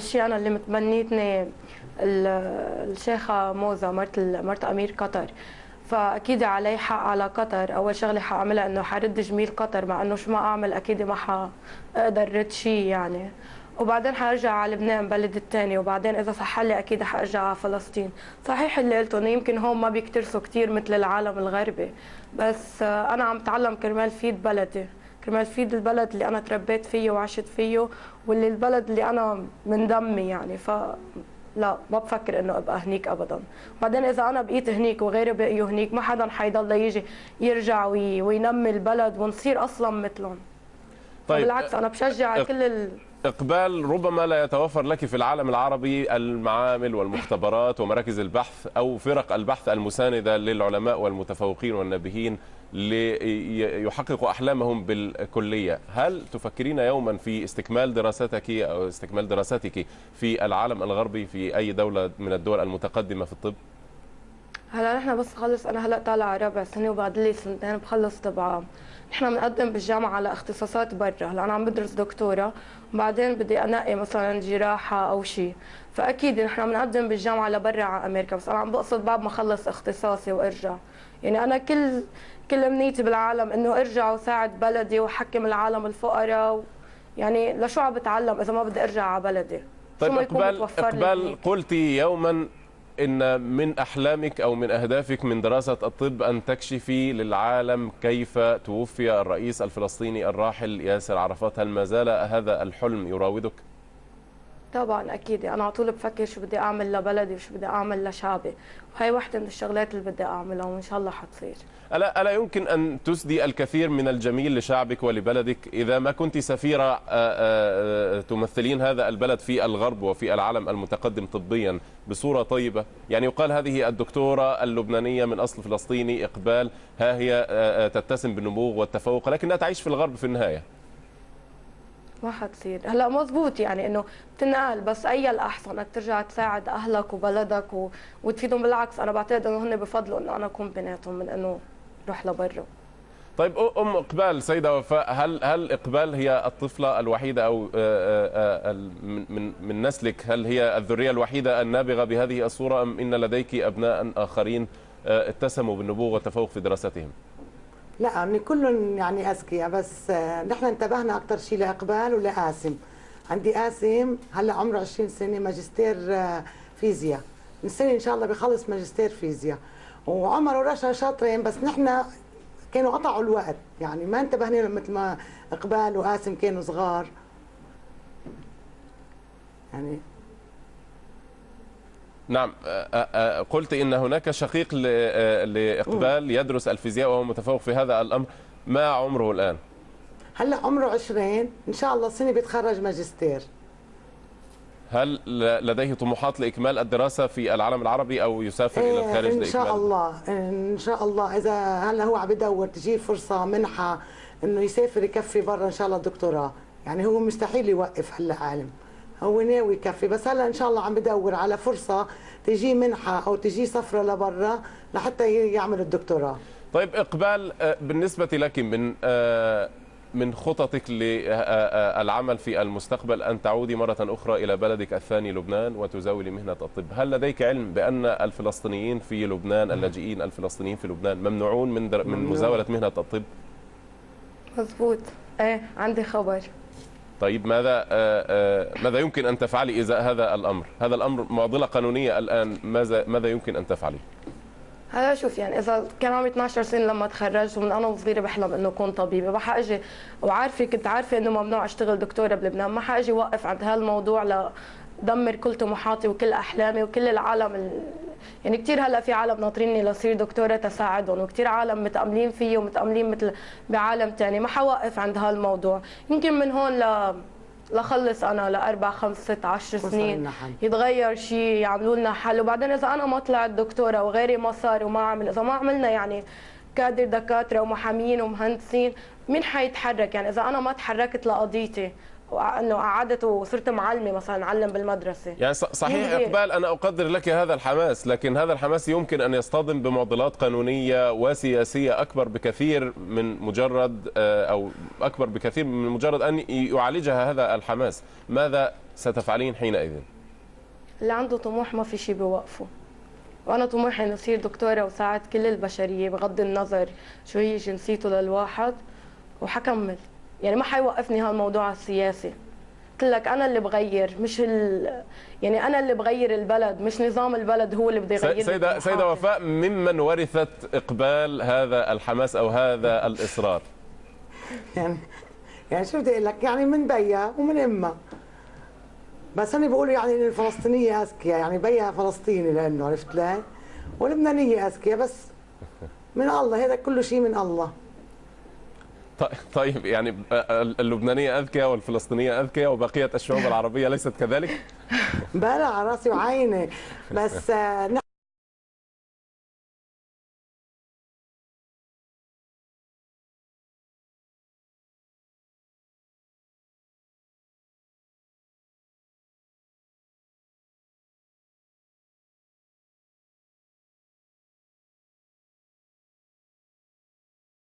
الشيء أنا اللي متبنيتني الشيخة موزة مرت أمير قطر، فأكيد علي حق على قطر. أول شغلة حأعملها إنه حرد جميل قطر، مع إنه شو ما أعمل أكيد ما حقدر رد شيء يعني. وبعدين حرجع على لبنان بلد الثاني، وبعدين إذا صح لي أكيد حرجع على فلسطين. صحيح اللي قلته إنه يمكن هون ما بيكترثوا كثير مثل العالم الغربي، بس أنا عم بتعلم كرمال فيد بلدي، كرمال فيد البلد اللي أنا تربيت فيه وعشت فيه، واللي البلد اللي أنا من دمي يعني. لا، ما بفكر انه ابقى هنيك ابدا. بعدين اذا انا بقيت هنيك وغيري بقيوا هنيك، ما حدا حيضل يجي يرجع وينمي البلد ونصير اصلا مثلهم. طيب، بالعكس انا بشجع كل إقبال، ربما لا يتوفر لك في العالم العربي المعامل والمختبرات ومراكز البحث أو فرق البحث المساندة للعلماء والمتفوقين والنابهين ليحققوا أحلامهم بالكلية. هل تفكرين يوما في استكمال دراستك أو استكمال دراستك في العالم الغربي في أي دولة من الدول المتقدمة في الطب؟ هلا نحن بس خلص، انا هلا طالعه رابع سنه وبعد لي سنتين بخلص طب. نحن بنقدم بالجامعه على اختصاصات برا. هلا انا عم بدرس دكتوره، وبعدين بدي انقي مثلا جراحه او شيء، فاكيد نحن بنقدم بالجامعه لبرا على امريكا. بس انا عم بقصد بعد ما اخلص اختصاصي وارجع. يعني انا كل امنيتي بالعالم انه ارجع وساعد بلدي واحكم العالم الفقراء يعني لشو عم بتعلم اذا ما بدي ارجع على بلدي؟ طيب شو ما يكون متوفر لي إقبال، هنيك. قلت يوما إن من أحلامك أو من أهدافك من دراسة الطب أن تكشفي للعالم كيف توفي الرئيس الفلسطيني الراحل ياسر عرفات. هل ما زال هذا الحلم يراودك؟ طبعا اكيد، انا على طول بفكر شو بدي اعمل لبلدي وشو بدي اعمل لشعبي، وهي وحده من الشغلات اللي بدي اعملها وان شاء الله حتصير. ألا يمكن أن تسدي الكثير من الجميل لشعبك ولبلدك إذا ما كنت سفيرة تمثلين هذا البلد في الغرب وفي العالم المتقدم طبيا بصورة طيبة؟ يعني يقال هذه الدكتورة اللبنانية من أصل فلسطيني إقبال، ها هي تتسم بالنبوغ والتفوق، لكنها تعيش في الغرب في النهاية. ما حتصير. هلا مزبوط يعني انه بتنقال، بس اي الاحسن انك ترجع تساعد اهلك وبلدك وتفيدهم. بالعكس انا بعتقد انه هن بفضلوا انه انا اكون بيناتهم من انه روح لبرا. طيب إقبال، سيدة وفاء، هل إقبال هي الطفلة الوحيدة أو من نسلك؟ هل هي الذرية الوحيدة النابغة بهذه الصورة، أم إن لديك أبناء آخرين اتسموا بالنبوغ والتفوق في دراستهم؟ لا، يعني كلهم يعني اذكياء، بس نحن انتبهنا اكثر شيء لاقبال ولقاسم. عندي قاسم هلا عمره 20 سنه، ماجستير فيزياء، من السنه ان شاء الله بخلص ماجستير فيزياء. وعمر ورشا شاطرين، بس نحن كانوا قطعوا الوقت، يعني ما انتبهنا لهم مثل ما اقبال وقاسم كانوا صغار يعني. نعم، قلت إن هناك شقيق لإقبال يدرس الفيزياء وهو متفوق في هذا الأمر. ما عمره الآن؟ هلا عمره 20، ان شاء الله السنه بيتخرج ماجستير. هل لديه طموحات لإكمال الدراسة في العالم العربي أو يسافر إلى الخارج إن لإكمال؟ شاء الله، إن شاء الله. إذا هلا هو عم بدور تجيه فرصة منحة إنه يسافر يكفي برا إن شاء الله الدكتوراه، يعني هو مستحيل يوقف هلا عالم، هو ناوي يكفي. بس هلا إن شاء الله عم بدور على فرصة تجيه منحة أو تجيه سفرة لبرا لحتى يعمل الدكتوراه. طيب إقبال، بالنسبة لك من خططك للعمل في المستقبل أن تعودي مرة أخرى إلى بلدك الثاني لبنان وتزاولي مهنة الطب. هل لديك علم بأن الفلسطينيين في لبنان، اللاجئين الفلسطينيين في لبنان، ممنوعون من مزاولة مهنة الطب؟ مزبوط، ايه عندي خبر. طيب ماذا يمكن أن تفعلي إزاء هذا الأمر؟ هذا الأمر معضلة قانونية الآن، ماذا يمكن أن تفعلي؟ هلا شوف، يعني اذا كان عمري 12 سنه لما تخرجت، ومن انا وصغيره بحلم انه اكون طبيبه، ما حاجي وعارفه كنت عارفه انه ممنوع اشتغل دكتوره بلبنان، ما حاجي اوقف عند هالموضوع لدمر كل طموحاتي وكل احلامي وكل العالم يعني كثير هلا في عالم ناطريني لصير دكتوره تساعدهم، وكثير عالم متاملين فيي ومتاملين مثل بعالم ثاني. ما حوقف عند هالموضوع. يمكن من هون لخلص انا لاربع خمس ست 10 سنين يتغير شيء، يعملوا لنا حل. وبعدين اذا انا ما طلعت دكتوره وغيري ما صار وما عمل، اذا ما عملنا يعني كادر دكاتره ومحامين ومهندسين، مين حيتحرك؟ يعني اذا انا ما تحركت لقضيتي انه قعدت وصرت معلمه مثلا اعلم بالمدرسه. يعني صحيح اقبال، انا اقدر لك هذا الحماس، لكن هذا الحماس يمكن ان يصطدم بمعضلات قانونيه وسياسيه اكبر بكثير من مجرد او اكبر بكثير من مجرد ان يعالجها هذا الحماس. ماذا ستفعلين حينئذ؟ اللي عنده طموح ما في شيء بيوقفه، وانا طموحي اني اصير دكتوره وساعد كل البشريه بغض النظر شو هي جنسيته للواحد، وحكمل. يعني ما حيوقفني هالموضوع السياسي. قلت لك انا اللي بغير، مش يعني انا اللي بغير البلد، مش نظام البلد هو اللي بده يغير. سيدة وفاء، ممن ورثت إقبال هذا الحماس أو هذا الإصرار؟ يعني شو بدي اقول لك، يعني من بيها ومن امها. بس هن بيقولوا يعني ان الفلسطينيه اذكياء، يعني بيها فلسطيني لانه عرفت لي، واللبنانيه اذكياء، بس من الله، هذا كله شيء من الله. طيب يعني اللبنانيه اذكياء والفلسطينيه اذكياء وبقيه الشعوب العربيه ليست كذلك؟ بلا على راسي وعيني، بس